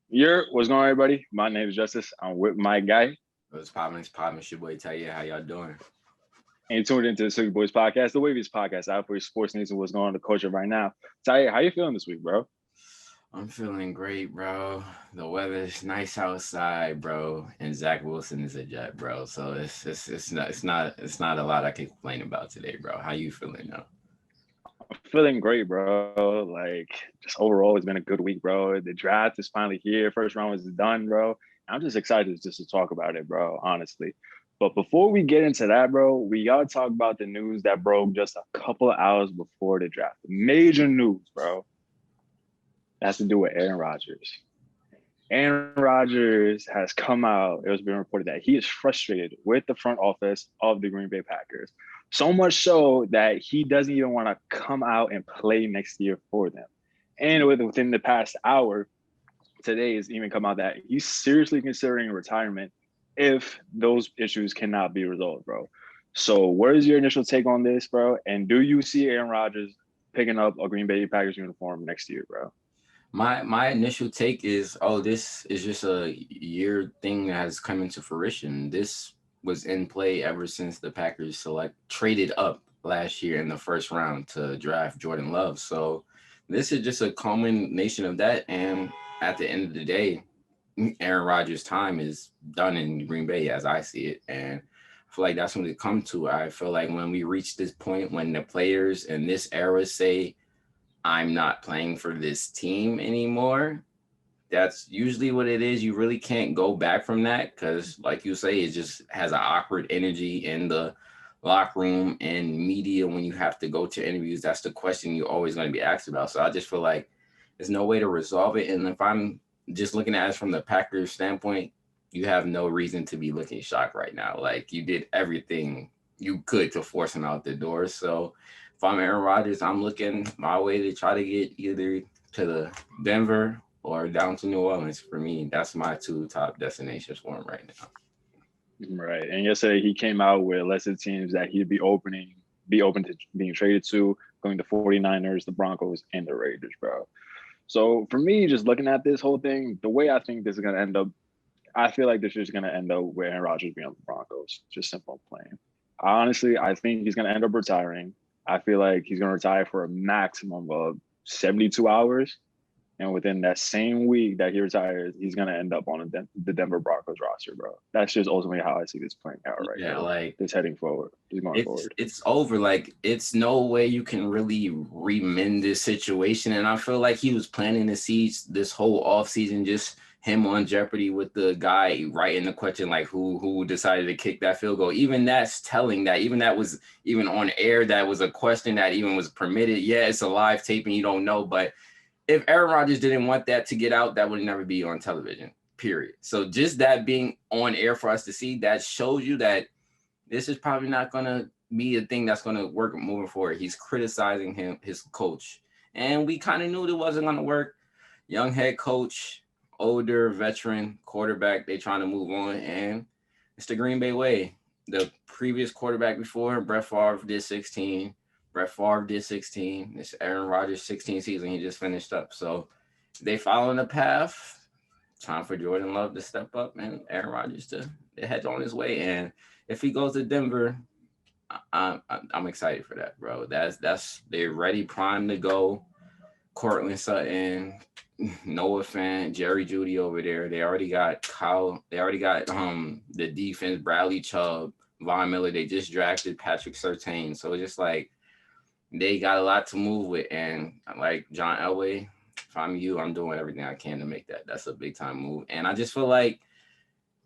What's going on, everybody? My name is Justice. I'm with my guy, What's poppin'? It's poppin'. It's your boy Tyaire. How y'all doing? and you tuned into the Silky Boys podcast, the Waviest podcast out for your sports news and what's going on in the culture right now. Ty, how you feeling this week, bro? I'm feeling great, bro. The weather's nice outside, bro. And Zach Wilson is a Jet, bro. So it's not a lot I can complain about today, bro. How you feeling now? I'm feeling great, bro. Like, just overall, it's been a good week, bro. The draft is finally here. First round is done, bro. I'm just excited just to talk about it, bro, honestly. But before we get into that, bro, we gotta talk about the news that broke just a couple of hours before the draft. Major news, bro. It has to do with Aaron Rodgers. Aaron Rodgers has come out. It was being reported that he is frustrated with the front office of the Green Bay Packers. So much so that he doesn't even want to come out and play next year for them. And within the past hour, today has even come out that he's seriously considering retirement if those issues cannot be resolved, bro. So, what is your initial take on this, bro? And do you see Aaron Rodgers picking up a Green Bay Packers uniform next year, bro? My initial take is, oh, this is just a year thing that has come into fruition. This was in play ever since the Packers traded up last year in the first round to draft Jordan Love. So this is just a culmination of that. And at the end of the day, Aaron Rodgers' time is done in Green Bay as I see it. And I feel like that's when it come to. I feel like when we reach this point when the players in this era say, I'm not playing for this team anymore, that's usually what it is. You really can't go back from that because, like you say, it just has an awkward energy in the locker room and media when you have to go to interviews. That's the question you're always going to be asked about. So I just feel like there's no way to resolve it. And if I'm just looking at it from the Packers standpoint, you have no reason to be looking shocked right now. Like you did everything you could to force him out the door. So if I'm Aaron Rodgers, I'm looking my way to try to get either to the Denver or down to New Orleans. For me, that's my two top destinations for him right now. Right. And yesterday he came out with a list of teams that he'd be open to being traded to, going to 49ers, the Broncos, and the Raiders, bro. So for me, just looking at this whole thing, the way I think this is gonna end up, I feel like this is gonna end up with Aaron Rodgers being on the Broncos. Just simple and plain. Honestly, I think he's gonna end up retiring. I feel like he's gonna retire for a maximum of 72 hours. And within that same week that he retires, he's gonna end up on the Denver Broncos roster, bro. That's just ultimately how I see this playing out right Yeah, now. like Just heading forward, just going it's forward. it's over. Like it's no way you can really remend this situation. And I feel like he was planting the seeds this whole off season, just him on Jeopardy with the guy writing the question like who decided to kick that field goal. Even that's telling that even that was even on air, that was a question that even was permitted. Yeah, it's a live tape and you don't know, but if Aaron Rodgers didn't want that to get out, that would never be on television. Period. So just that being on air for us to see, that shows you that this is probably not going to be a thing that's going to work moving forward. He's criticizing his coach. And we kind of knew it wasn't going to work. Young head coach, older veteran quarterback, they trying to move on. And it's the Green Bay way. The previous quarterback before, Brett Favre did 16. Brett Favre did 16. It's Aaron Rodgers' 16 season he just finished up. So they following the path. Time for Jordan Love to step up and Aaron Rodgers to head on his way. And if he goes to Denver, I'm excited for that, bro. That's they're ready, prime to go. Cortland Sutton, Noah Fant, Jerry Judy over there. They already got Kyle. They already got the defense, Bradley Chubb, Von Miller. They just drafted Patrick Surtain. So it's just like they got a lot to move with. And like John Elway, if I'm you, I'm doing everything I can to make that. That's a big time move. And I just feel like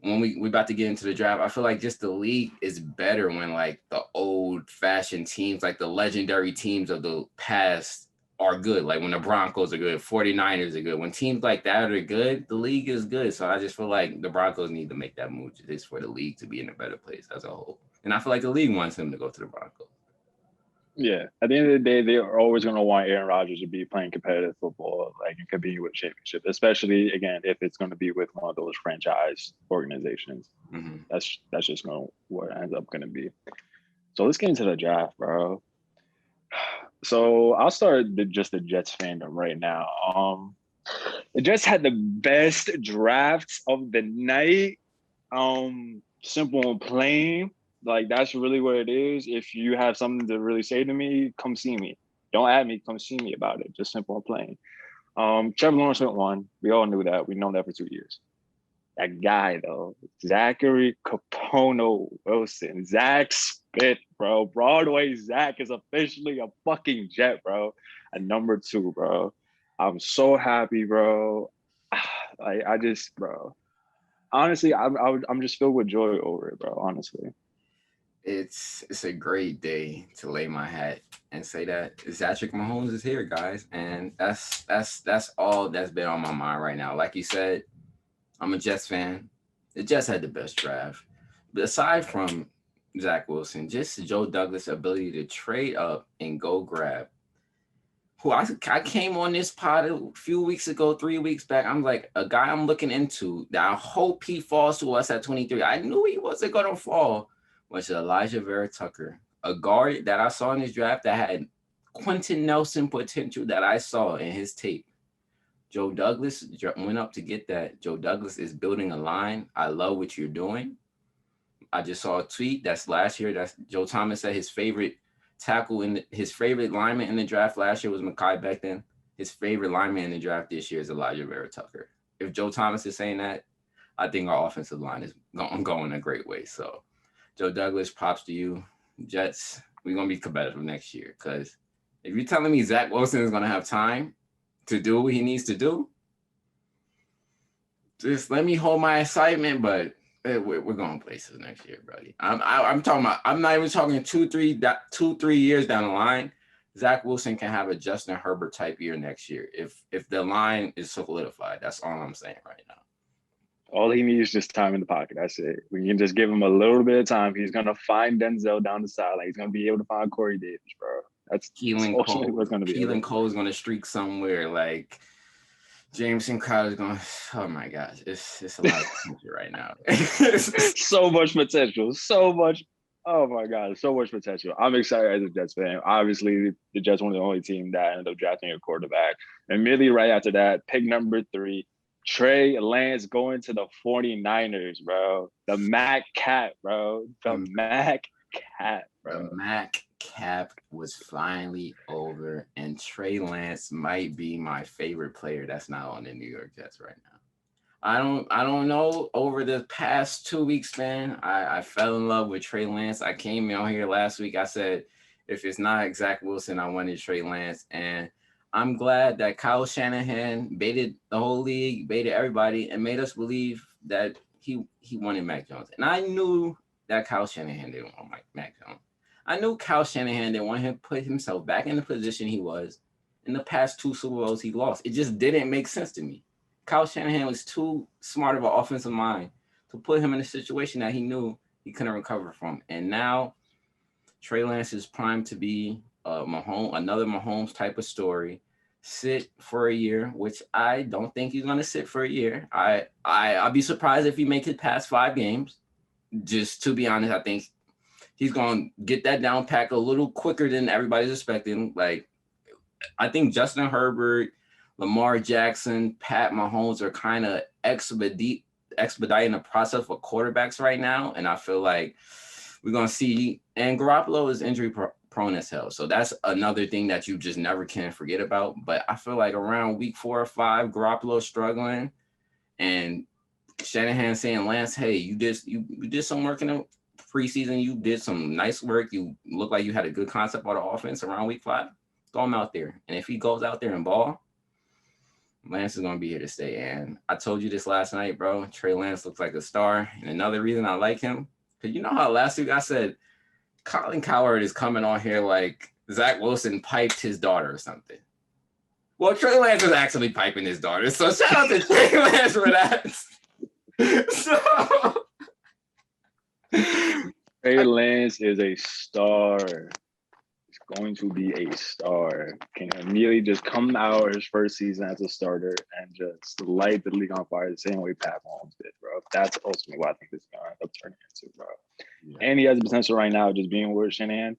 when we about to get into the draft, I feel like just the league is better when like the old fashioned teams, like the legendary teams of the past are good. Like when the Broncos are good, 49ers are good. When teams like that are good, the league is good. So I just feel like the Broncos need to make that move just for the league to be in a better place as a whole. And I feel like the league wants him to go to the Broncos. Yeah. At the end of the day, they are always going to want Aaron Rodgers to be playing competitive football, like and competing with a championship, especially again if it's going to be with one of those franchise organizations. Mm-hmm. That's just going to what it ends up going to be. So let's get into the draft, bro. So I'll start just the Jets fandom right now. It just had the best drafts of the night. Simple and plain. Like that's really what it is. If you have something to really say to me, come see me. Don't add me, come see me about it. Just simple and plain. Trevor Lawrence went one. We all knew that. We've known that for 2 years. That guy though, Zachary Capono Wilson. Zach spit, bro. Broadway Zach is officially a fucking Jet, bro. At number 2, bro. I'm so happy, bro. I just, bro. Honestly, I'm just filled with joy over it, bro. Honestly, It's a great day to lay my hat and say that Patrick Mahomes is here, guys, and that's all that's been on my mind right now. Like you said, I'm a Jets fan. The Jets had the best draft, but aside from Zach Wilson, just Joe Douglas' ability to trade up and go grab. Who I came on this pod a few weeks ago, 3 weeks back. I'm like, a guy I'm looking into that I hope he falls to us at 23. I knew he wasn't going to fall, was Elijah Vera Tucker, a guard that I saw in his draft that had Quentin Nelson potential that I saw in his tape. Joe Douglas went up to get that. Joe Douglas is building a line. I love what you're doing. I just saw a tweet that's last year. That's Joe Thomas said his favorite tackle in his favorite lineman in the draft last year was Mekhi Becton. His favorite lineman in the draft this year is Elijah Vera Tucker. If Joe Thomas is saying that, I think our offensive line is going a great way. So, Joe Douglas, props to you. Jets, we're going to be competitive next year because if you're telling me Zach Wilson is going to have time to do what he needs to do, just let me hold my excitement, but we're going places next year, buddy. I'm talking about. I'm not even talking 2-3 years down the line. Zach Wilson can have a Justin Herbert type year next year if the line is solidified. That's all I'm saying right now. All he needs is just time in the pocket. That's it. We can just give him a little bit of time. He's gonna find Denzel down the sideline. He's gonna be able to find Corey Davis, bro. That's Keelan Cole. What's gonna be. Keelan Cole is gonna streak somewhere like. Jameson Crowder is going. Oh my gosh, it's a lot of potential right now. So much potential, so much. Oh my god, so much potential. I'm excited as a Jets fan. Obviously, the Jets were the only team that ended up drafting a quarterback. Immediately right after that, pick number 3, Trey Lance going to the 49ers, bro. The Mac Cat, bro. The Mac Cat, bro. The Mac Cap was finally over, and Trey Lance might be my favorite player that's not on the New York Jets right now. I don't know. Over the past 2 weeks, man, I fell in love with Trey Lance. I came out here last week. I said, if it's not Zach Wilson, I wanted Trey Lance, and I'm glad that Kyle Shanahan baited the whole league, baited everybody, and made us believe that he wanted Mac Jones. And I knew that Kyle Shanahan didn't want Mac Jones. I knew Kyle Shanahan didn't want him to put himself back in the position he was in the past 2 Super Bowls he lost. It just didn't make sense to me. Kyle Shanahan was too smart of an offensive mind to put him in a situation that he knew he couldn't recover from. And now Trey Lance is primed to be another Mahomes type of story. Sit for a year, which I don't think he's going to sit for a year. I'll be surprised if he makes it past 5 games. Just to be honest, I think he's going to get that down pack a little quicker than everybody's expecting. Like, I think Justin Herbert, Lamar Jackson, Pat Mahomes are kind of expediting the process for quarterbacks right now. And I feel like we're going to see, and Garoppolo is injury prone as hell. So that's another thing that you just never can forget about. But I feel like around week 4 or 5, Garoppolo's struggling. And Shanahan saying, Lance, hey, you did some work in the preseason. You did some nice work. You look like you had a good concept of the offense around week 5. Throw him out there. And if he goes out there and ball, Lance is going to be here to stay. And I told you this last night, bro. Trey Lance looks like a star. And another reason I like him, because you know how last week I said Khaled Khaled is coming on here like Zach Wilson piped his daughter or something. Well, Trey Lance is actually piping his daughter. So shout out to Trey Lance for that. So Trey Lance is a star. He's going to be a star. Can immediately just come out his first season as a starter and just light the league on fire the same way Pat Mahomes did, bro. That's ultimately what I think this is going to end up turning into, bro. Yeah. And he has the potential right now, just being with Shanahan,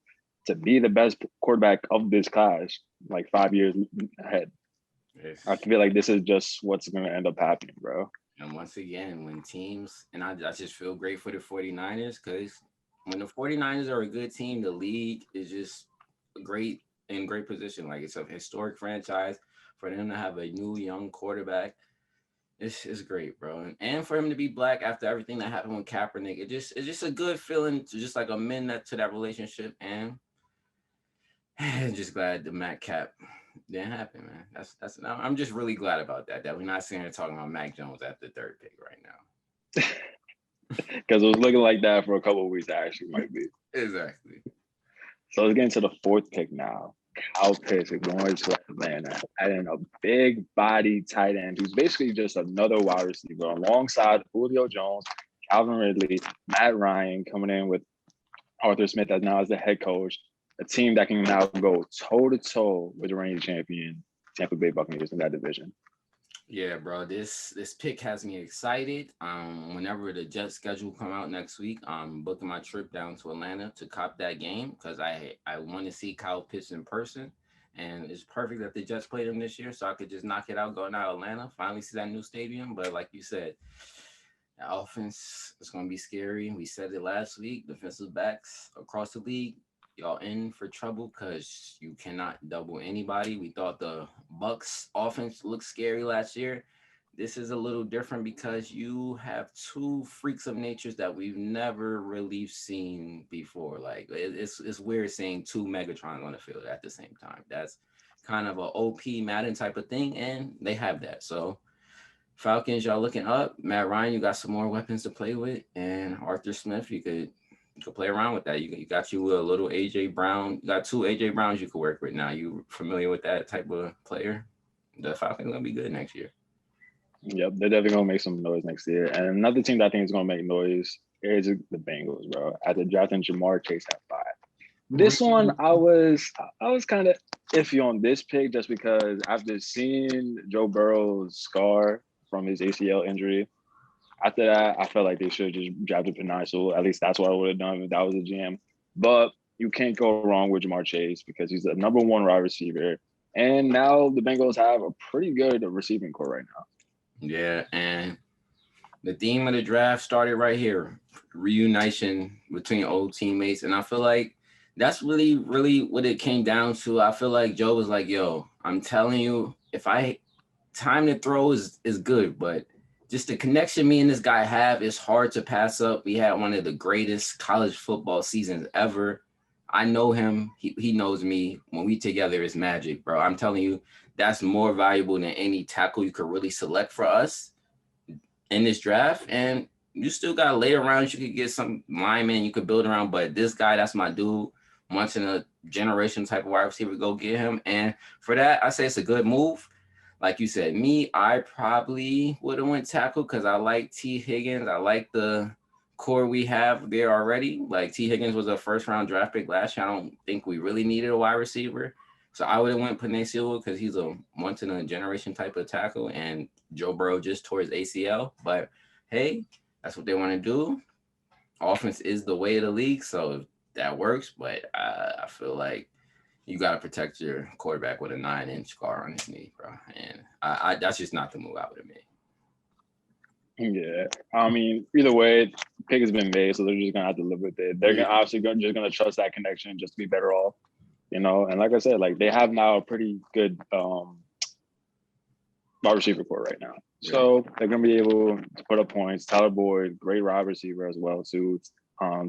to be the best quarterback of this class, like 5 years ahead. I feel like this is just what's going to end up happening, bro. And once again, when teams, and I just feel great for the 49ers because when the 49ers are a good team, the league is just great in great position. Like it's a historic franchise for them to have a new young quarterback. It's great, bro. And for him to be black after everything that happened with Kaepernick, it's just a good feeling to just like amend that to that relationship. And just glad the Mac Cap didn't happen, man. That's I'm just really glad about that. That we're not sitting here talking about Mac Jones at the third pick right now. Because it was looking like that for a couple of weeks. Actually, might be Exactly. So let's get into the fourth pick now. Kyle Pitts is going to Atlanta, adding a big body tight end who's basically just another wide receiver alongside Julio Jones, Calvin Ridley, Matt Ryan coming in with Arthur Smith as now as the head coach. A team that can now go toe-to-toe with the reigning champion Tampa Bay Buccaneers in that division. Yeah, bro. This pick has me excited. Whenever the Jets schedule come out next week, I'm booking my trip down to Atlanta to cop that game because I want to see Kyle Pitts in person. And it's perfect that the Jets played him this year, so I could just knock it out going out of Atlanta, finally see that new stadium. But like you said, the offense is going to be scary. We said it last week. Defensive backs across the league, y'all in for trouble because you cannot double anybody. We thought the Bucks offense looked scary last year. This is a little different because you have two freaks of natures that we've never really seen before. Like it's weird seeing two Megatrons on the field at the same time. That's kind of a OP Madden type of thing, and they have that. So Falcons, y'all looking up. Matt Ryan, you got some more weapons to play with, and Arthur Smith, you could play around with that. You got you a little AJ Brown. You got two AJ Browns you could work with now. You familiar with that type of player? The Falcons gonna be good next year. Yep, they're definitely gonna make some noise next year. And another team that I think is gonna make noise is the Bengals, bro. After drafting Jamar Chase at 5. This one I was kind of iffy on this pick just because after seeing Joe Burrow's scar from his ACL injury. After that, I felt like they should have just drafted Penei Sewell. At least that's what I would have done if that was a GM. But you can't go wrong with Jamar Chase because he's the number one wide receiver. And now the Bengals have a pretty good receiving core right now. Yeah, and the theme of the draft started right here. Reunition between old teammates. And I feel like that's really, really what it came down to. I feel like Joe was like, yo, I'm telling you, time to throw is good, but just the connection me and this guy have is hard to pass up. We had one of the greatest college football seasons ever. I know him. He knows me. When we together, it's magic, bro. I'm telling you, that's more valuable than any tackle you could really select for us in this draft. And you still got to lay around. You could get some linemen you could build around. But this guy, that's my dude. Once in a generation type of wide receiver, go get him. And for that, I say it's a good move. Like you said, I probably would have went tackle because I like T. Higgins. I like the core we have there already. Like T. Higgins was a first-round draft pick last year. I don't think we really needed a wide receiver. So I would have went Penei Sewell because he's a once-in-a-generation type of tackle, and Joe Burrow just tore his ACL. But, hey, that's what they want to do. Offense is the way of the league, so that works. But I feel like you got to protect your quarterback with a 9-inch scar on his knee, bro. And I that's just not the move I would have made. Yeah. I mean, either way, pick has been made, so they're just going to have to live with it. They're obviously just going to trust that connection just to be better off, you know? And like I said, like they have now a pretty good wide receiver core right now. Yeah. So they're going to be able to put up points. Tyler Boyd, great wide receiver as well, too.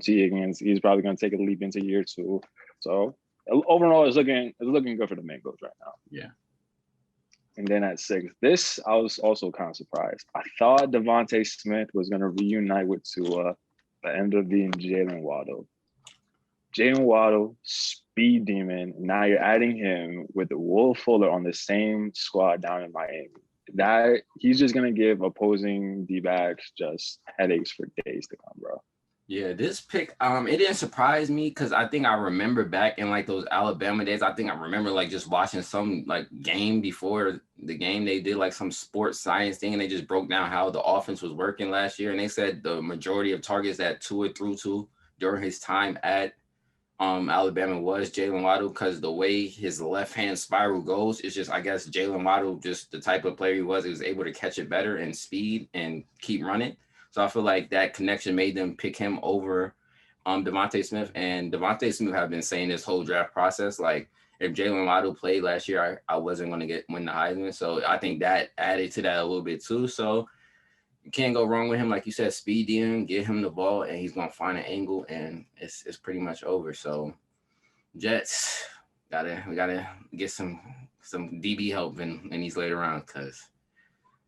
T. Higgins, he's probably going to take a leap into year 2. So overall, it's looking good for the Bengals right now. Yeah. And then at 6, this I was also kind of surprised. I thought Devontae Smith was going to reunite with Tua, but ended up being Jalen Waddle. Jalen Waddle, speed demon. Now you're adding him with Will Fuller on the same squad down in Miami. That he's just going to give opposing D-backs just headaches for days to come, bro. Yeah, this pick, it didn't surprise me because I think I remember back in like those Alabama days. I think I remember like just watching some like game before the game. They did like some sports science thing and they just broke down how the offense was working last year. And they said the majority of targets that Tua threw to during his time at Alabama was Jalen Waddle, because the way his left hand spiral goes, it's just, I guess Jalen Waddle, just the type of player he was able to catch it better and speed and keep running. So I feel like that connection made them pick him over Devontae Smith. And Devontae Smith have been saying this whole draft process, like, if Jalen Waddle played last year, I wasn't going to win the Heisman. So I think that added to that a little bit too. So you can't go wrong with him. Like you said, speed him, get him the ball, and he's going to find an angle, and it's pretty much over. So Jets, we gotta get some DB help in these later rounds, because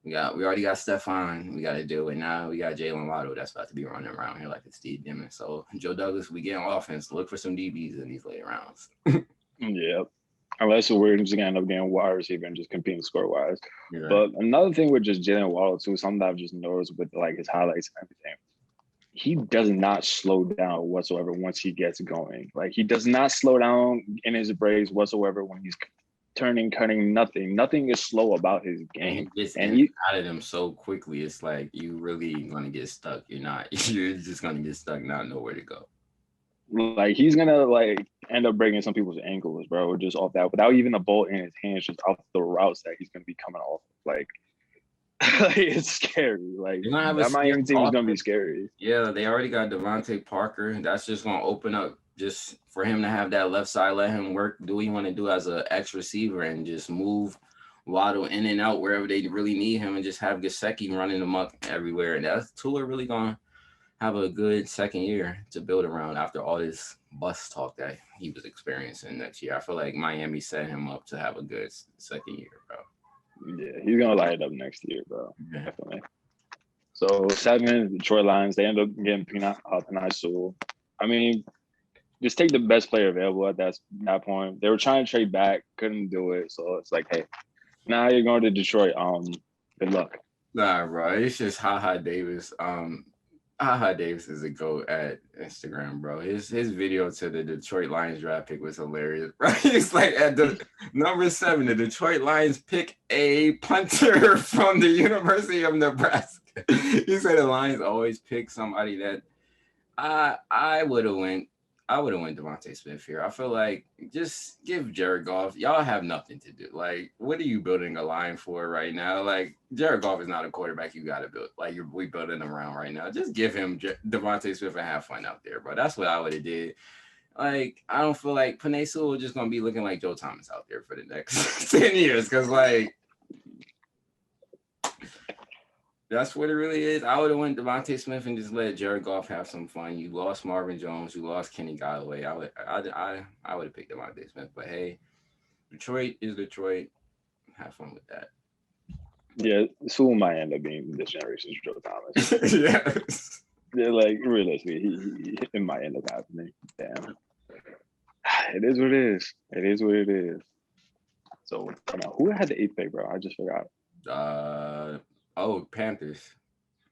we already got Stephon. We got to do it now. We got Jalen Waddle that's about to be running around here like it's Steve Dimon. So Joe Douglas, we get on offense. Look for some DBs in these later rounds. Yeah. Unless we're just gonna end up getting wide receiver and just competing score wise. Right. But another thing with just Jalen Waddle too, something that I've just noticed with like his highlights and everything, he does not slow down whatsoever once he gets going. Like he does not slow down in his breaks whatsoever when he's turning, cutting, nothing. Nothing is slow about his game. And he out of them so quickly. It's like you really gonna get stuck. You're just gonna get stuck, not know where to go. Like he's gonna like end up breaking some people's ankles, bro, just off that, without even a ball in his hands, just off the routes that he's gonna be coming off. Like it's scary. Like that Miami team is gonna be scary. Yeah, they already got Devontae Parker. That's just gonna open up just for him to have that left side, let him work, do what he want to do as an X receiver, and just move Waddle in and out wherever they really need him, and just have Gesicki running amok everywhere. And that's Tua really gonna have a good second year to build around after all this bust talk that he was experiencing next year. I feel like Miami set him up to have a good second year, bro. Yeah, he's gonna light it up next year, bro. Yeah. Definitely. So 7 Detroit Lions, they end up getting Penei Sewell. I mean, just take the best player available at that point. They were trying to trade back, couldn't do it. So it's like, hey, now you're going to Detroit. Good luck. Nah, bro. It's just HaHa Davis. HaHa Davis is a GOAT at Instagram, bro. His video to the Detroit Lions draft pick was hilarious, right? It's like at the number 7, the Detroit Lions pick a punter from the University of Nebraska. He said the Lions always pick somebody that I would have went Devontae Smith here. I feel like just give Jared Goff. Y'all have nothing to do. Like, what are you building a line for right now? Like, Jared Goff is not a quarterback you got to build. Like, we building him around right now. Just give him Devontae Smith and have fun out there, bro. That's what I would have did. Like, I don't feel like Penei Sewell is just going to be looking like Joe Thomas out there for the next 10 years. Because, like, that's what it really is. I would have went Devontae Smith and just let Jared Goff have some fun. You lost Marvin Jones. You lost Kenny Golladay. I would have picked Devontae Smith. But, hey, Detroit is Detroit. Have fun with that. Yeah, Sewell might end up being this generation's Joe Thomas. Yes. Yeah, like, realistically, it might end up happening. Damn. It is what it is. It is what it is. So, who had the 8th pick, bro? I just forgot. Panthers.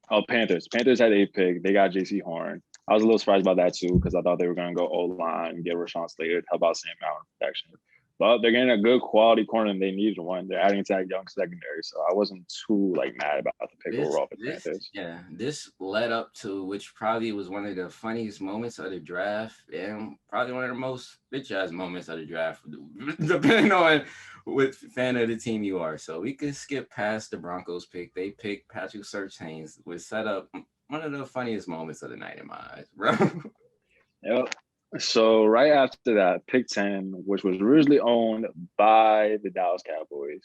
Oh, Panthers. Panthers had the 8th pick. They got J.C. Horn. I was a little surprised about that, too, because I thought they were going to go O-line and get Rashawn Slater to help out Sam Allen protection. But they're getting a good quality corner, and they needed one. They're adding to that young secondary, so I wasn't too mad about the pick overall for Panthers. Yeah, this led up to, which probably was one of the funniest moments of the draft, and probably one of the most bitch-ass moments of the draft, depending on what fan of the team you are. So we could skip past the Broncos pick. They picked Patrick Surtain, which set up one of the funniest moments of the night in my eyes, bro. Yep. So right after that, pick 10, which was originally owned by the Dallas Cowboys,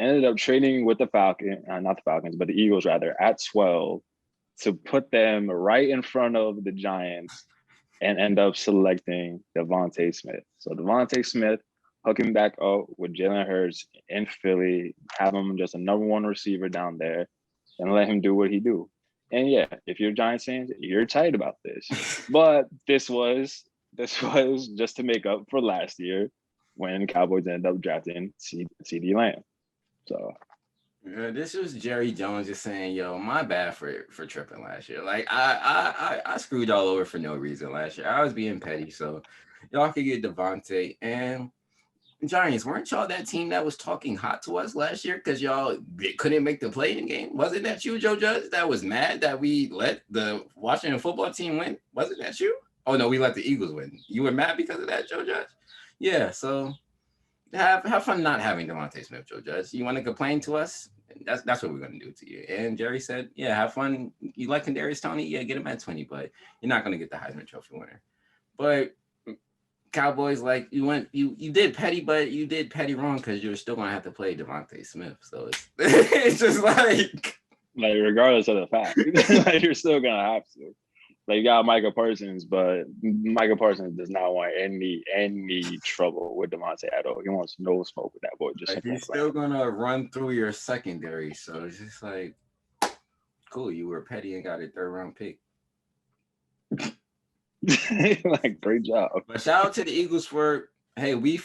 ended up trading with the the Eagles rather, at 12 to put them right in front of the Giants and end up selecting Devontae Smith. So Devontae Smith hooking back up with Jalen Hurts in Philly, have him just a number 1 receiver down there and let him do what he do. And yeah, if you're Giants fans, you're tight about this. But this was just to make up for last year when Cowboys ended up drafting CeeDee Lamb. So yeah, this was Jerry Jones just saying, "Yo, my bad for tripping last year. Like I screwed y'all over for no reason last year. I was being petty, so y'all could get Devontae and." Giants, weren't y'all that team that was talking hot to us last year because y'all couldn't make the play-in game? Wasn't that you, Joe Judge, that was mad that we let the Washington football team win? Wasn't that you? Oh no, we let the Eagles win. You were mad because of that, Joe Judge? Yeah. So have fun not having Devontae Smith, Joe Judge. You want to complain to us? That's what we're gonna do to you. And Jerry said, yeah, have fun. You like Kadarius Toney? Yeah, get him at 20, but you're not gonna get the Heisman Trophy winner. But Cowboys, like you did petty, but you did petty wrong because you're still gonna have to play Devontae Smith. So it's it's just like regardless of the fact, like you're still gonna have to. Like you got Michael Parsons, but Michael Parsons does not want any trouble with Devontae at all. He wants no smoke with that boy. Just like he's still gonna run through your secondary. So it's just like, cool, you were petty and got a 3rd round pick. Like, great job. But shout out to the Eagles for, hey, we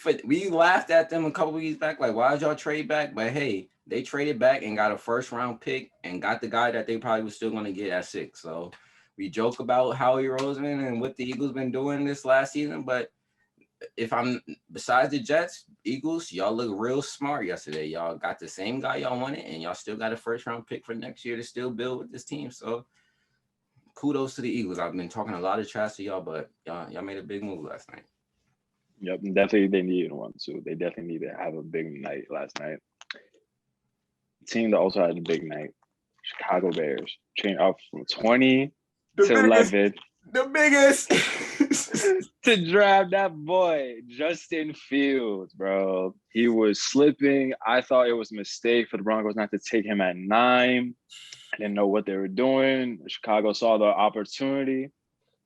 laughed at them a couple weeks back, like, why did y'all trade back? But hey, they traded back and got a 1st round pick and got the guy that they probably was still going to get at 6. So we joke about Howie Roseman and what the Eagles been doing this last season, but if I'm besides the Jets, Eagles, y'all look real smart yesterday. Y'all got the same guy y'all wanted, and y'all still got a 1st round pick for next year to still build with this team. So kudos to the Eagles. I've been talking a lot of trash to y'all, but y'all made a big move last night. Yep, definitely they needed one too. They definitely needed to have a big night last night. Team that also had a big night, Chicago Bears, changed up from 20 to 11. The biggest to draft that boy, Justin Fields, bro. He was slipping. I thought it was a mistake for the Broncos not to take him at 9. I didn't know what they were doing. Chicago saw the opportunity.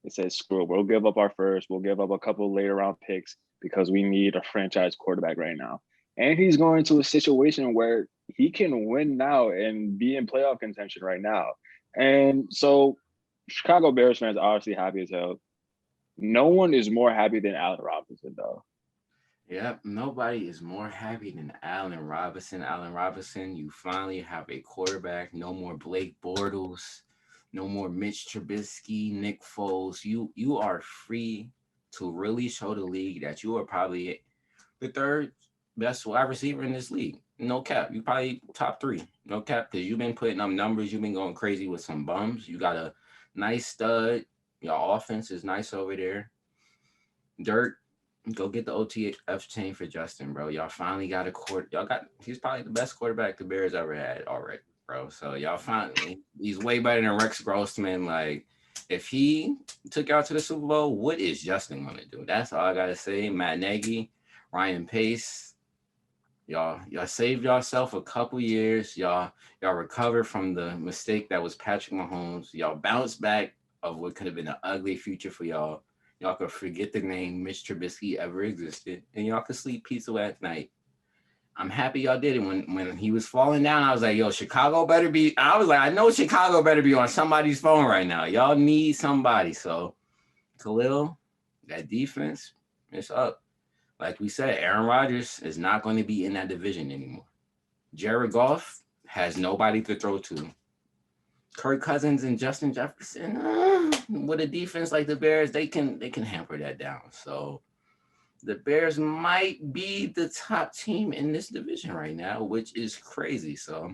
They said, screw it. We'll give up our 1st. We'll give up a couple later round picks because we need a franchise quarterback right now. And he's going to a situation where he can win now and be in playoff contention right now. And so Chicago Bears fans are obviously happy as hell. No one is more happy than Allen Robinson, though. Yep, nobody is more happy than Allen Robinson. Allen Robinson, you finally have a quarterback. No more Blake Bortles. No more Mitch Trubisky, Nick Foles. You are free to really show the league that you are probably the 3rd best wide receiver in this league. No cap. You probably top 3. No cap, because you've been putting up numbers. You've been going crazy with some bums. You got a nice stud. Your offense is nice over there. Dirt, go get the OTF chain for Justin, bro. Y'all finally got a he's probably the best quarterback the Bears ever had already, bro. So y'all finally, he's way better than Rex Grossman. Like, if he took y'all to the Super Bowl, what is Justin gonna do? That's all I gotta say. Matt Nagy, Ryan Pace, y'all saved yourself a couple years. Y'all recovered from the mistake that was Patrick Mahomes. Y'all bounced back of what could have been an ugly future for y'all. Y'all could forget the name Mitch Trubisky ever existed, and y'all could sleep peaceful at night. I'm happy y'all did it. When he was falling down, I was like, yo, Chicago better be. I was like, I know Chicago better be on somebody's phone right now. Y'all need somebody. So, Khalil, that defense, it's up. Like we said, Aaron Rodgers is not going to be in that division anymore. Jared Goff has nobody to throw to. Kirk Cousins and Justin Jefferson, with a defense like the Bears, they can hamper that down. So the Bears might be the top team in this division right now, which is crazy. So,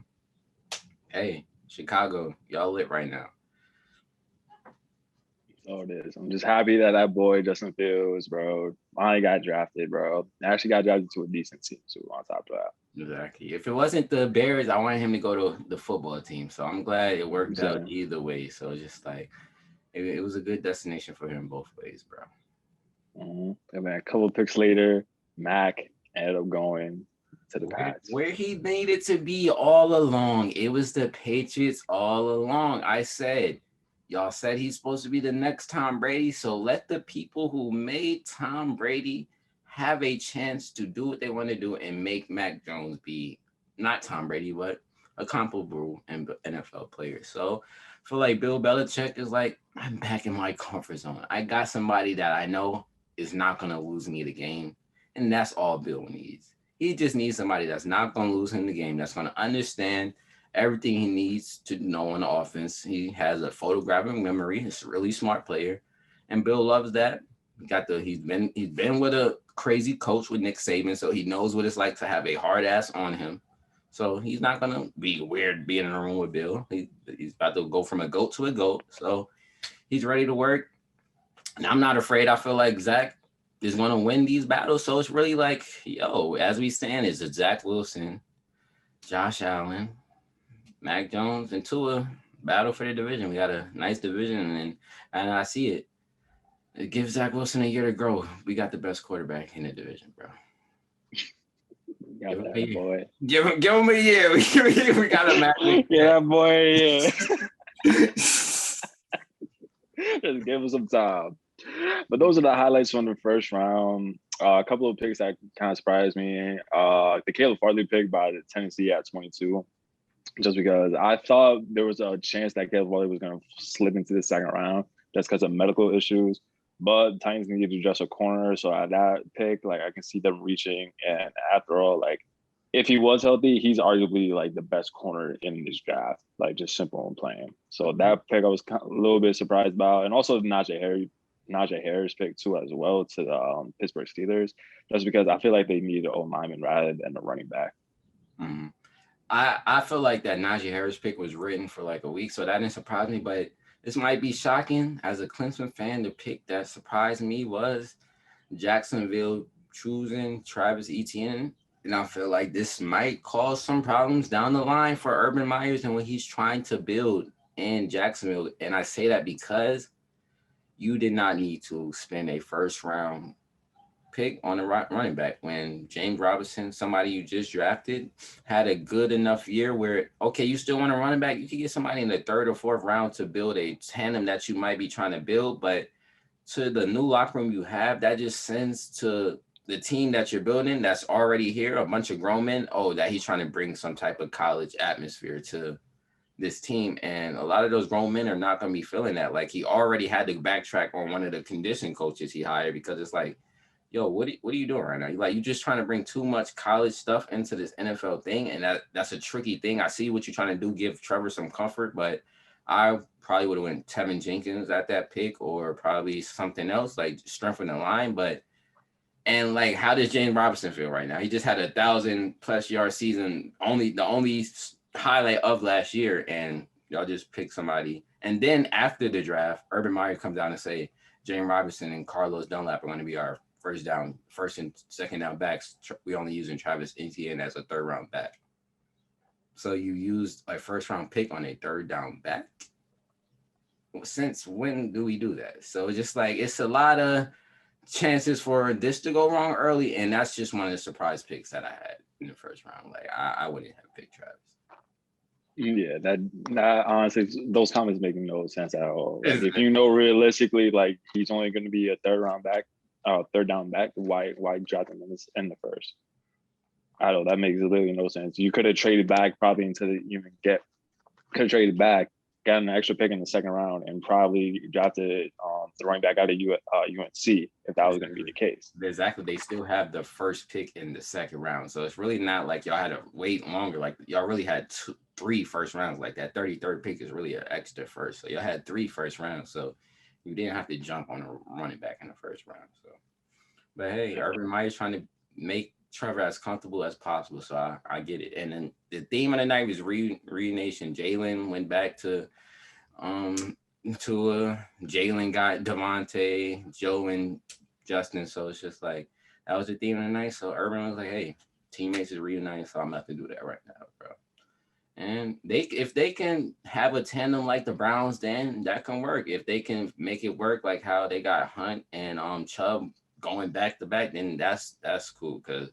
hey, Chicago, y'all lit right now. So it is. I'm just happy that boy Justin Fields, bro, finally got drafted, bro. Actually got drafted to a decent team too. On top of that. Exactly. If it wasn't the Bears, I wanted him to go to the football team. So I'm glad it worked out either way. So just like it was a good destination for him both ways, bro. And then a couple picks later, Mac ended up going to the Pats. Where he needed to be all along. It was the Patriots all along. I said, y'all said he's supposed to be the next Tom Brady. So let the people who made Tom Brady have a chance to do what they want to do and make Mac Jones be not Tom Brady, but a comparable NFL player. So I feel like Bill Belichick is like, I'm back in my comfort zone. I got somebody that I know is not going to lose me the game. And that's all Bill needs. He just needs somebody that's not going to lose him the game, that's going to understand everything he needs to know on the offense. He has a photographic memory. He's a really smart player. And Bill loves that. He's been with a crazy coach with Nick Saban, so he knows what it's like to have a hard ass on him. So he's not gonna be weird being in a room with Bill. He's about to go from a goat to a goat. So he's ready to work. And I'm not afraid. I feel like Zach is going to win these battles. So it's really like, yo, as we stand, it's Zach Wilson, Josh Allen, Mac Jones, and Tua battle for the division. We got a nice division, and I see it. Give Zach Wilson a year to grow. We got the best quarterback in the division, bro. Got that, boy. Give him a year. We got a match. Yeah, boy. Yeah. Just give him some time. But those are the highlights from the first round. A couple of picks that kind of surprised me. The Caleb Farley pick by the Tennessee at 22. Just because I thought there was a chance that Caleb Farley was going to slip into the second round just because of medical issues. But Titans needed to adjust a corner. So at that pick, like I can see them reaching. And after all, like if he was healthy, he's arguably like the best corner in this draft, like just simple and plain. So that pick I was a little bit surprised about. And also Najee Harris pick too as well to the Pittsburgh Steelers, just because I feel like they need an old lineman rather than a running back. Mm-hmm. I feel like that Najee Harris pick was written for like a week, so that didn't surprise me. But this might be shocking as a Clemson fan. The pick that surprised me was Jacksonville choosing Travis Etienne. And I feel like this might cause some problems down the line for Urban Myers and what he's trying to build in Jacksonville. And I say that because you did not need to spend a first round pick on a running back when James Robinson, somebody you just drafted, had a good enough year where, okay, you still want a running back, you can get somebody in the third or fourth round to build a tandem that you might be trying to build. But to the new locker room you have, that just sends to the team that you're building that's already here, a bunch of grown men, that he's trying to bring some type of college atmosphere to this team. And a lot of those grown men are not going to be feeling that. Like he already had to backtrack on one of the condition coaches he hired because it's like, yo, what are you doing right now? You're just trying to bring too much college stuff into this NFL thing. And that's a tricky thing. I see what you're trying to do, give Trevor some comfort, but I probably would have went Tevin Jenkins at that pick or probably something else, like strengthen the line. And like, how does James Robinson feel right now? He just had 1,000+ yard season, the only highlight of last year, and y'all just pick somebody. And then after the draft, Urban Meyer comes down and say, James Robinson and Carlos Dunlap are going to be our first and second down backs. We only using Travis Etienne as a third round back. So you used a first round pick on a third down back? Since when do we do that? So it's just like, it's a lot of chances for this to go wrong early, and that's just one of the surprise picks that I had in the first round. Like I wouldn't have picked Travis. Yeah, that honestly, those comments make no sense at all. Like if you know realistically, like he's only going to be a third down back, why drop him in the first? I don't know, that makes literally no sense. You could have traded back probably until you even could have traded back, got an extra pick in the second round, and probably drafted the running back out of UNC if that was going to be the case. Exactly. They still have the first pick in the second round. So it's really not like y'all had to wait longer. Like y'all really had 3 first rounds. Like that 33rd pick is really an extra first. So y'all had 3 first rounds. So you didn't have to jump on a running back in the first round. So, but hey, Urban Meyer's trying to make Trevor as comfortable as possible. So I get it. And then the theme of the night was reunation. Jalen went back to Jalen got Devontae, Joe, and Justin. So it's just like that was the theme of the night. So Urban was like, hey, teammates is reuniting, so I'm about to do that right now, bro. And if they can have a tandem like the Browns, then that can work. If they can make it work like how they got Hunt and Chubb going back to back, then that's cool. Because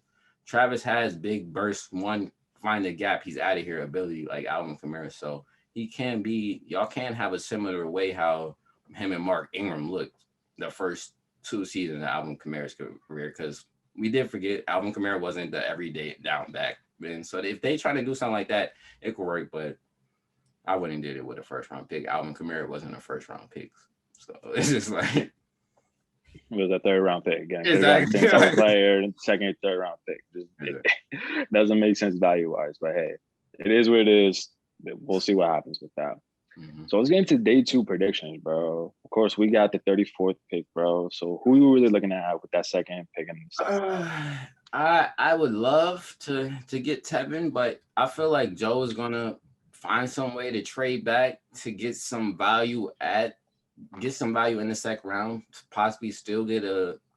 Travis has big burst, one find the gap, he's out of here ability like Alvin Kamara. So y'all can have a similar way how him and Mark Ingram looked the first 2 seasons of Alvin Kamara's career, because we did forget Alvin Kamara wasn't the everyday down back. And so if they try to do something like that, it could work, but I wouldn't did it with a first round pick. Alvin Kamara wasn't a first round pick. So it's just like it was a third round pick again. Exactly. Player, second or third round pick. It doesn't make sense value wise, but hey, it is what it is. We'll see what happens with that. Mm-hmm. So let's get into day 2 predictions, bro. Of course, we got the 34th pick, bro. So who are you really looking at with that second pick? I would love to get Tevin, but I feel like Joe is gonna find some way to trade back to get some value at get some value in the second round, possibly still get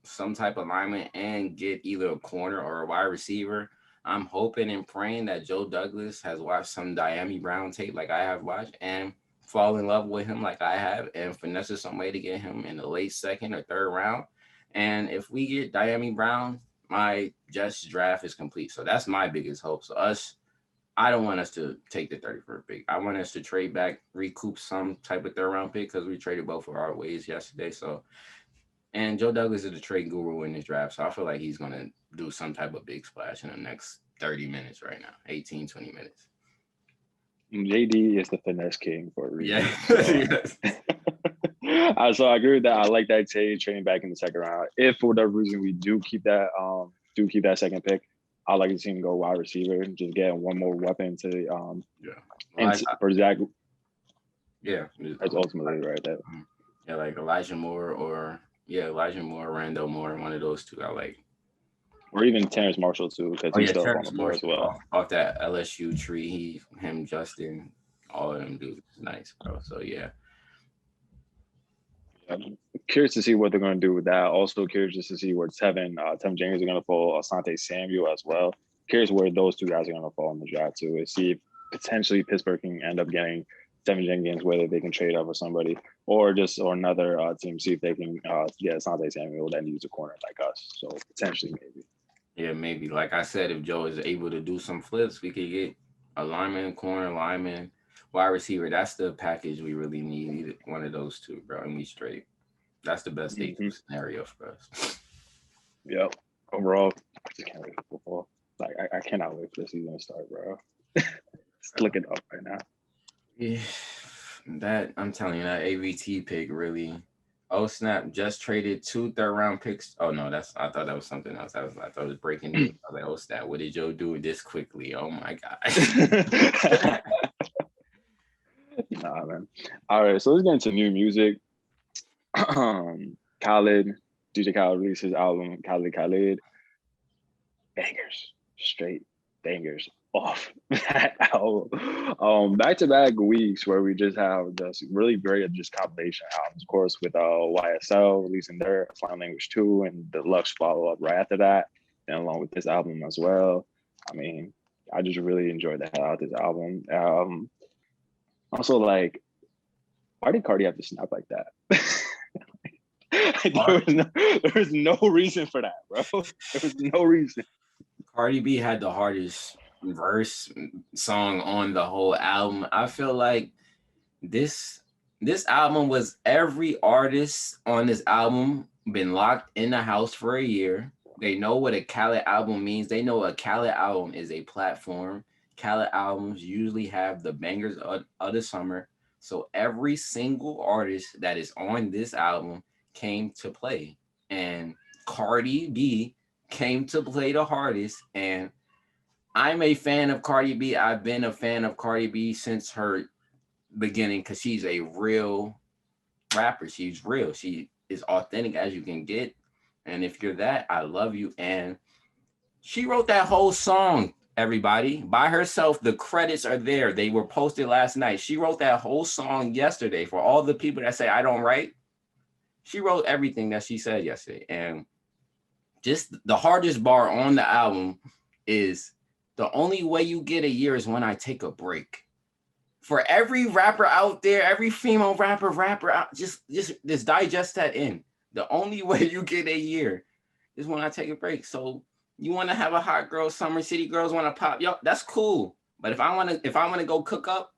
some type of lineman and get either a corner or a wide receiver. I'm hoping and praying that Joe Douglas has watched some Diami Brown tape like I have watched and fall in love with him like I have and finesse some way to get him in the late second or third round. And if we get Diami Brown, my Jets draft is complete. So that's my biggest hope. So I don't want us to take the 31st pick. I want us to trade back, recoup some type of third round pick because we traded both of our ways yesterday. So, and Joe Douglas is the trade guru in this draft. So I feel like he's going to do some type of big splash in the next 30 minutes right now, 18, 20 minutes. JD is the finesse king for a reason. Yeah. So I agree with that. I like that trading back in the second round. If for whatever reason we do keep that second pick, I like to see him go wide receiver, just getting one more weapon to for Zach. Yeah, that's ultimately right there. Yeah, like Elijah Moore, Randall Moore, one of those two I like. Or even Terrence Marshall too, because he's still on the board as well. Off that LSU tree, him, Justin, all of them dudes, nice, bro. So yeah. I'm curious to see what they're going to do with that. Also curious to see where Tevin Jenkins are going to fall, Asante Samuel as well. Curious where those two guys are going to fall in the draft too. See if potentially Pittsburgh can end up getting Tevin Jenkins, whether they can trade up with somebody or another team, see if they can get Asante Samuel that needs a corner like us. So potentially maybe. Yeah, maybe. Like I said, if Joe is able to do some flips, we could get a lineman, corner, lineman, wide receiver. That's the package we really need. Either one of those two, bro, and we straight. That's the best scenario for us. Yep. Overall, I just can't wait for football. Like I cannot wait for the season to start, bro. Just look it up right now. Yeah, that I'm telling you, that AVT pick really. Oh snap! Just traded 2 third-round picks. Oh no, I thought that was something else. I thought it was breaking news. I was like, oh snap! What did Joe do this quickly? Oh my god! Nah, man. All right, so let's get into new music. Khaled, DJ Khaled released his album Khaled Khaled. Bangers, straight bangers off that album. Back-to-back weeks where we just have this really great just compilation albums, of course, with YSL releasing their Sign Language 2 and Deluxe follow-up right after that, and along with this album as well. I mean, I just really enjoyed the hell out of this album. Also, like, why did Cardi have to snap like that? There was no reason for that, bro. There was no reason. Cardi B had the hardest verse song on the whole album. I feel like this album was every artist on this album been locked in the house for a year. They know what a Khaled album means. They know a Khaled album is a platform. Khaled albums usually have the bangers of the summer. So every single artist that is on this album came to play. And Cardi B came to play the hardest. And I'm a fan of Cardi B. I've been a fan of Cardi B since her beginning because she's a real rapper. She's real. She is authentic as you can get. And if you're that, I love you. And she wrote that whole song, everybody, by herself. The credits are there. They were posted last night. She wrote that whole song yesterday. For all the people that say I don't write, she wrote everything that she said yesterday. And just the hardest bar on the album is the only way you get a year is when I take a break. For every rapper out there, every female rapper out, just digest that in. The only way you get a year is when I take a break. So you want to have a hot girl summer, city girls want to pop, yo, that's cool. But if I want to go cook up,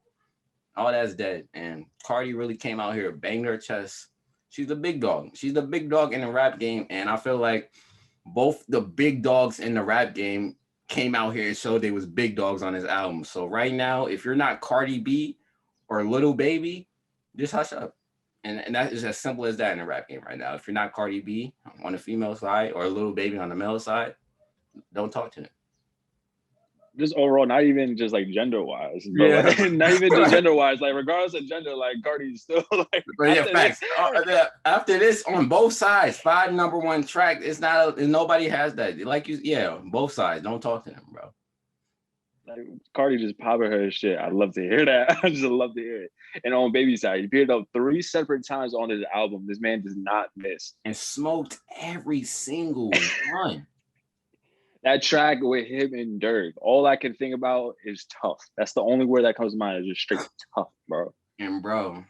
all that's dead. And Cardi really came out here, banged her chest. She's the big dog. She's the big dog in the rap game. And I feel like both the big dogs in the rap game came out here and showed they was big dogs on his album. So right now, if you're not Cardi B or Lil Baby, just hush up. And that is as simple as that in the rap game right now. If you're not Cardi B on the female side or Lil Baby on the male side, don't talk to them. Just overall, not even just like gender wise, but like, not even just gender wise. Like regardless of gender, like Cardi's still like. But yeah, facts. After this, on both sides, 5 number 1 track. It's not. Nobody has that. Like both sides. Don't talk to them, bro. Like Cardi just popping her shit. I'd love to hear that. I just love to hear it. And on Baby's side, he appeared up 3 separate times on his album. This man does not miss. And smoked every single one. That track with him and Dirk, all I can think about is tough. That's the only word that comes to mind, is just straight tough, bro. And bro,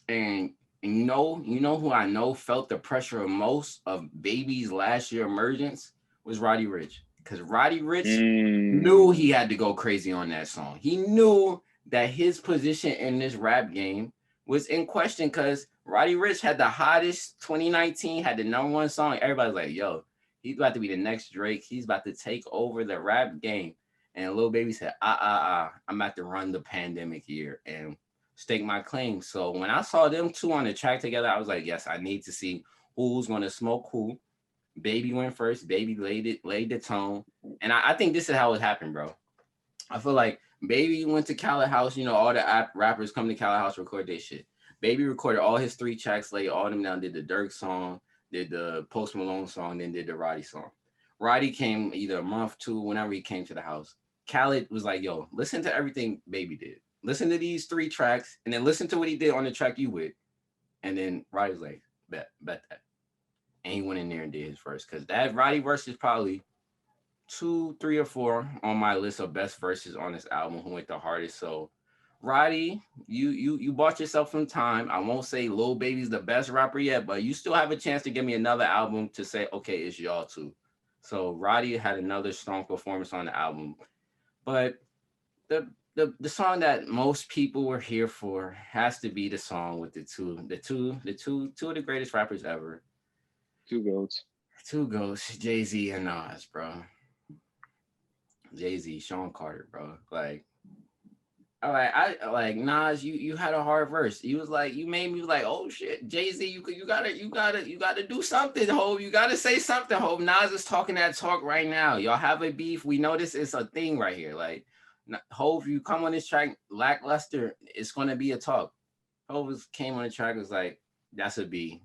and you know who I know felt the pressure of most of Baby's last year emergence was Roddy Ricch. Because Roddy Ricch knew he had to go crazy on that song. He knew that his position in this rap game was in question because Roddy Ricch had the hottest 2019, had the #1 song. Everybody's like, yo, he's about to be the next Drake. He's about to take over the rap game. And Lil Baby said, I'm about to run the pandemic year and stake my claim. So when I saw them two on the track together, I was like, yes, I need to see who's going to smoke who. Baby went first. Baby laid the tone. And I think this is how it happened, bro. I feel like Baby went to Khaled house. You know, all the rappers come to Khaled house, record their shit. Baby recorded all his 3 tracks, laid all them down, did the Dirk song, did the Post Malone song, then did the Roddy song. Roddy came either a month, 2, whenever he came to the house. Khaled was like, yo, listen to everything Baby did. Listen to these 3 tracks, and then listen to what he did on the track you with. And then Roddy was like, bet that. And he went in there and did his verse. Because that Roddy verse is probably 2, 3, or 4 on my list of best verses on this album who went the hardest. So Roddy, you bought yourself some time. I won't say Lil Baby's the best rapper yet, but you still have a chance to give me another album to say, okay, it's y'all too. So Roddy had another strong performance on the album. But the song that most people were here for has to be the song with the two of the greatest rappers ever. 2 goats. 2 goats, Jay-Z and Nas, bro. Jay-Z, Sean Carter, bro. Like, all right, I like Nas. You had a hard verse. You was like, you made me like, oh shit, Jay-Z, you gotta do something, Hov. You gotta say something, Hov. Nas is talking that talk right now. Y'all have a beef. We know this is a thing right here. Like, Hov, you come on this track lackluster, it's gonna be a talk. Hov came on the track, was like, that's a B,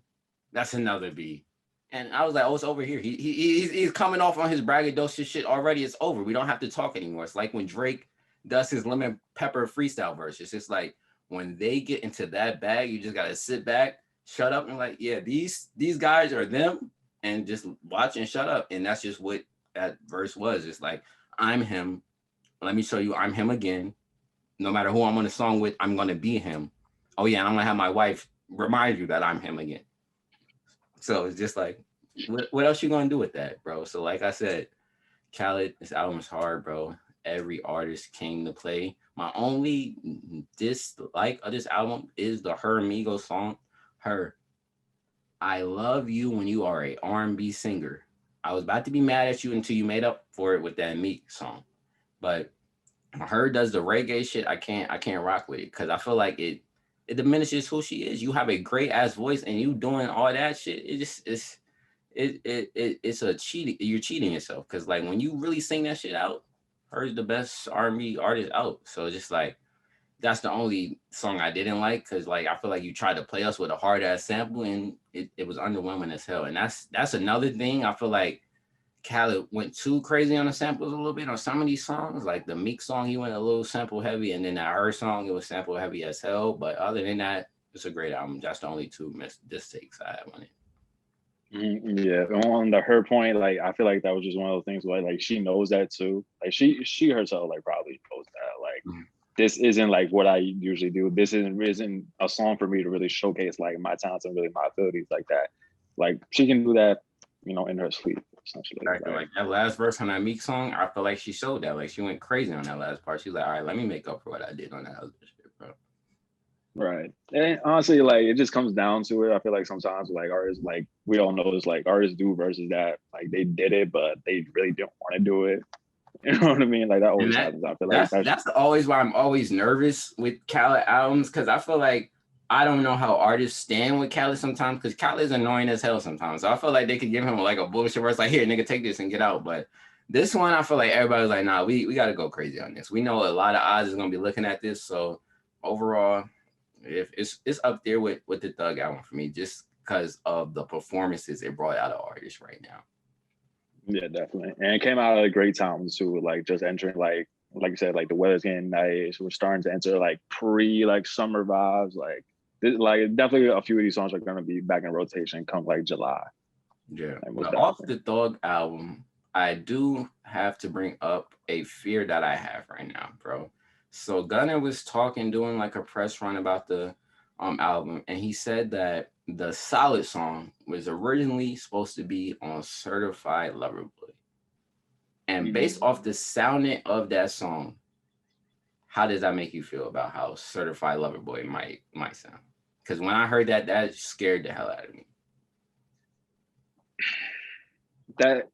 that's another B. And I was like, oh, it's over here. He's coming off on his braggadocious shit already. It's over. We don't have to talk anymore. It's like when Drake does his lemon pepper freestyle verse. It's just like when they get into that bag, you just gotta sit back, shut up, and like, yeah, these guys are them, and just watch and shut up. And that's just what that verse was. It's like, I'm him. Let me show you I'm him again. No matter who I'm on the song with, I'm gonna be him. Oh yeah, and I'm gonna have my wife remind you that I'm him again. So it's just like, what else you gonna do with that, bro? So like I said, Khaled, this album is hard, bro. Every artist came to play. My only dislike of this album is the Her Amigo song. Her, I love you when you are a R&B singer. I was about to be mad at you until you made up for it with that Meek song. But Her does the reggae shit. I can't rock with it because I feel like it diminishes who she is. You have a great ass voice and you doing all that shit. It's a cheating. You're cheating yourself because like when you really sing that shit out, Her's the best R&B artist out. So just like that's the only song I didn't like because like I feel like you tried to play us with a hard ass sample and it was underwhelming as hell. And that's another thing. I feel like Khaled went too crazy on the samples a little bit on some of these songs. Like the Meek song, he went a little sample heavy, and then that Her song, it was sample heavy as hell. But other than that, it's a great album. That's the only 2 mistakes I have on it. Yeah, on the Her point, like I feel like that was just one of those things where like she knows that too. Like she herself like probably knows that. Like this isn't like what I usually do. This isn't a song for me to really showcase like my talents and really my abilities like that. Like she can do that, you know, in her sleep. Essentially. Right. Like that last verse on that Meek song, I feel like she showed that. Like she went crazy on that last part. She's like, all right, let me make up for what I did on that other shit, bro. Right. And honestly, like it just comes down to it. I feel like sometimes like artists, like we all know this, like artists do versus that. Like they did it, but they really didn't want to do it. You know what I mean? Like that always happens. I feel like that's always why I'm always nervous with Khaled albums because I feel like I don't know how artists stand with Khaled sometimes because Khaled is annoying as hell sometimes. So I feel like they could give him like a bullshit verse, like, here, nigga, take this and get out. But this one, I feel like everybody's like, nah, we got to go crazy on this. We know a lot of odds is going to be looking at this. So overall, if it's up there with the Thug album for me, just because of the performances it brought out of artists right now. Yeah, definitely. And it came out at a great time too, like just entering like like you said, like the weather's getting nice. We're starting to enter like like summer vibes. Like definitely a few of these songs are gonna be back in rotation come like July. Yeah. Like, most But off definitely. the Thug album, I do have to bring up a fear that I have right now, bro. So Gunner was doing like a press run about the album, and he said that the Solid song was originally supposed to be on Certified Lover Boy. And based off the sounding of that song, how does that make you feel about how Certified Lover Boy might sound? Because when I heard that, that scared the hell out of me. That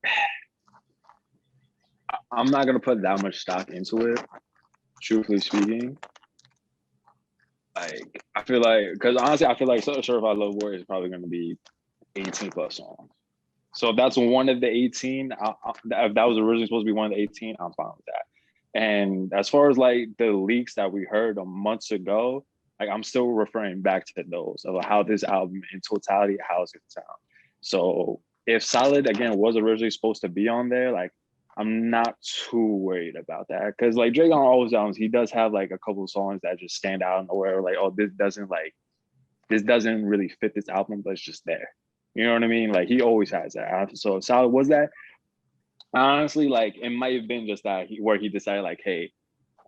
I'm not gonna put that much stock into it, truthfully speaking. Like, I feel like, because honestly, I feel like Certified Lover Boy is probably gonna be 18 plus songs. So if that's one of the 18, if that was originally supposed to be one of the 18, I'm fine with that. And as far as like the leaks that we heard months ago, like I'm still referring back to those of how this album in totality, how it's gonna sound. So if Solid again was originally supposed to be on there, like I'm not too worried about that. Cause like Drake on all his albums, he does have like a couple of songs that just stand out nowhere, like, oh, this doesn't really fit this album, but it's just there. You know what I mean? Like he always has that. So Solid was that. Honestly, like it might have been just that where he decided like, hey,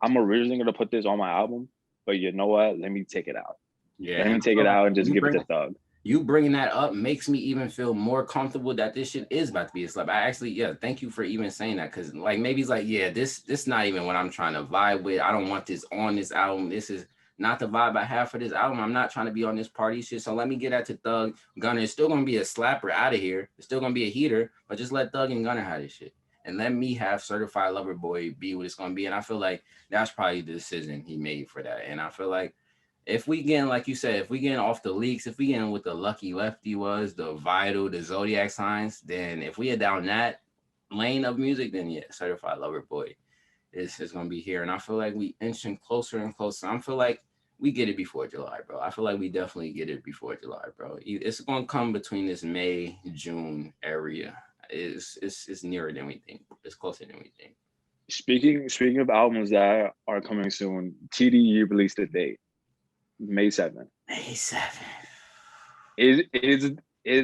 I'm originally gonna put this on my album, but you know what? Let me take it out. Yeah, Let me and take it out and just give it to Thug. You bringing that up makes me even feel more comfortable that this shit is about to be a slap. I actually, yeah, thank you for even saying that, because like maybe it's like, yeah, this not even what I'm trying to vibe with. I don't want this on this album. This is not the vibe I have for this album. I'm not trying to be on this party shit. So let me get that to Thug. Gunner is still gonna be a slapper out of here. It's still gonna be a heater, but just let Thug and Gunner have this shit. And let me have Certified Lover Boy be what it's gonna be. And I feel like that's probably the decision he made for that. And I feel like if we getting, like you said, if we getting off the leaks, if we getting what the Lucky Lefty was, the Vital, the Zodiac signs, then if we are down that lane of music, then yeah, Certified Lover Boy is gonna be here. And I feel like we inching closer and closer. I feel like we get it before July, bro. I feel like we definitely get it before July, bro. It's gonna come between this May, June area. It's nearer than we think. It's closer than we think. Speaking of albums that are coming soon, TDE released a date, May 7th. May 7th. Is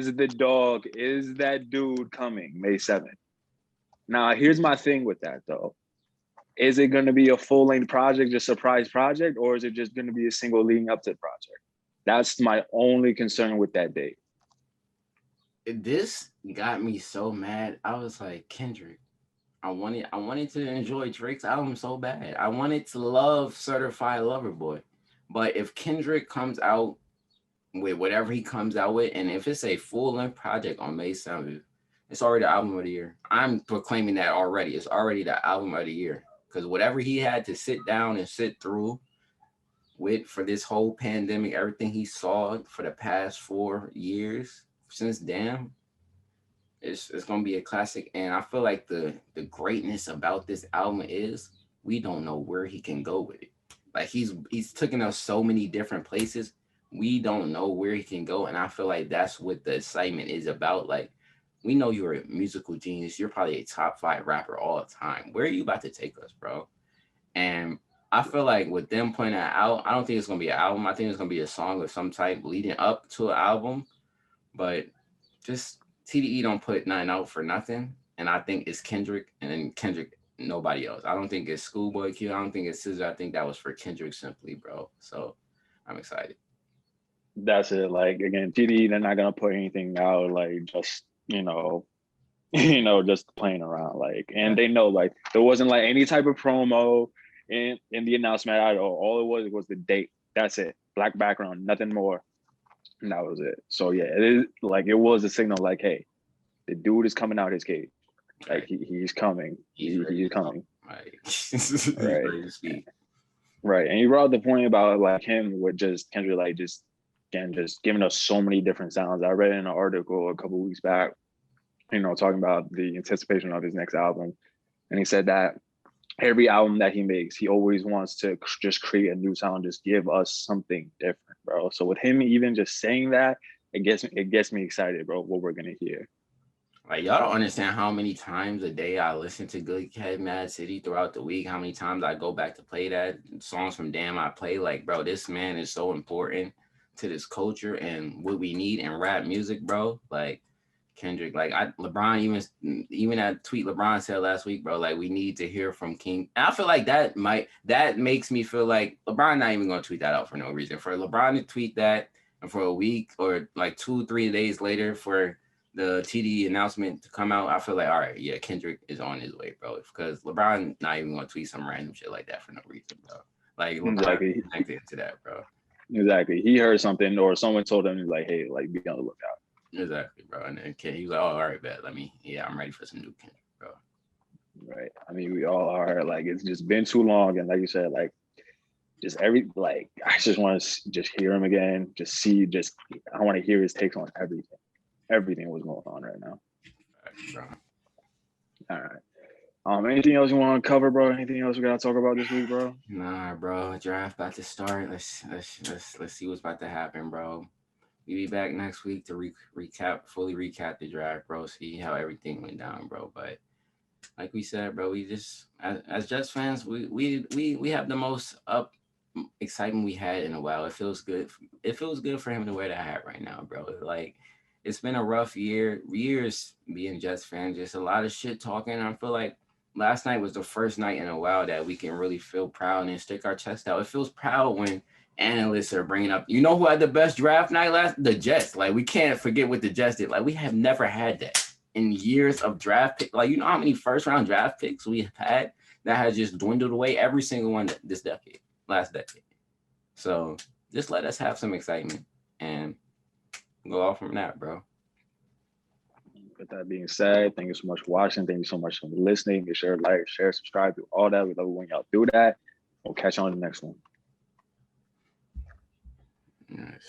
the dog, is that dude coming May 7th? Now, here's my thing with that though. Is it going to be a full-length project, just surprise project, or is it just going to be a single leading up to the project? That's my only concern with that date. This got me so mad. I was like, Kendrick, I wanted to enjoy Drake's album so bad. I wanted to love Certified Lover Boy. But if Kendrick comes out with whatever he comes out with, and if it's a full-length project on May 7th, it's already the album of the year. I'm proclaiming that already. It's already the album of the year. Because whatever he had to sit down and sit through with for this whole pandemic, everything he saw for the past 4 years since Damn, it's gonna be a classic. And I feel like the greatness about this album is we don't know where he can go with it. Like he's taken us so many different places. We don't know where he can go. And I feel like that's what the excitement is about. Like, we know you're a musical genius. You're probably a top 5 rapper all the time. Where are you about to take us, bro? And I feel like with them putting that out, I don't think it's gonna be an album. I think it's gonna be a song of some type leading up to an album. But just TDE don't put nothing out for nothing. And I think it's Kendrick, and then Kendrick, nobody else. I don't think it's Schoolboy Q. I don't think it's Scissor. I think that was for Kendrick simply, bro. So I'm excited. That's it. Like again, TDE, they're not gonna put anything out like just just playing around. Like, and they know like there wasn't like any type of promo in the announcement at all. All it was the date. That's it. Black background, nothing more. And that was it. So yeah, it is like it was a signal like, hey, the dude is coming out his cage. Like he's coming. He's coming. Right. He's right. ready to speak. Right. And you brought up the point about like him with just Kendrick, like just giving us so many different sounds. I read in an article a couple of weeks back, talking about the anticipation of his next album. And he said that every album that he makes, he always wants to just create a new sound, just give us something different, bro. So with him even just saying that, it gets me excited, bro, what we're gonna hear. Like y'all don't understand how many times a day I listen to Good Kid, Mad City throughout the week. How many times I go back to play that songs from Damn I play. Like, bro, this man is so important to this culture and what we need in rap music, bro. Like Kendrick, like LeBron even that tweet LeBron said last week, bro. Like we need to hear from King. And I feel like that makes me feel like LeBron not even gonna tweet that out for no reason. For LeBron to tweet that and for a week or like 2-3 days later for the TD announcement to come out, I feel like, all right, yeah, Kendrick is on his way, bro. Because LeBron not even gonna tweet some random shit like that for no reason, bro. Like LeBron connected to that, bro. Exactly. He heard something or someone told him, like, hey, like, be on the lookout. Exactly, bro. And then he was like, oh, all right, bet. I'm ready for some new Kendrick, bro. Right. I mean, we all are. Like, it's just been too long. And like you said, like, I just want to just hear him again. I want to hear his takes on everything. Everything was going on right now. Bro. All right. Anything else you want to cover, bro? Anything else we gotta talk about this week, bro? Nah, bro. Draft about to start. Let's see what's about to happen, bro. We be back next week to fully recap the draft, bro. See how everything went down, bro. But like we said, bro, we just as Jets fans, we have the most excitement we had in a while. It feels good. It feels good for him to wear that hat right now, bro. Like it's been a rough years being Jets fan. Just a lot of shit talking. I feel like last night was the first night in a while that we can really feel proud and stick our chest out. It feels proud when analysts are bringing up, you know who had the best draft night the Jets. Like we can't forget what the Jets did. Like we have never had that in years of draft pick. Like you know how many first round draft picks we have had that has just dwindled away, every single one last decade. So just let us have some excitement and go off from that, bro. With that being said, thank you so much for watching. Thank you so much for listening. Make sure to like, share, subscribe, do all that. We love it when y'all do that. We'll catch you on the next one. Nice.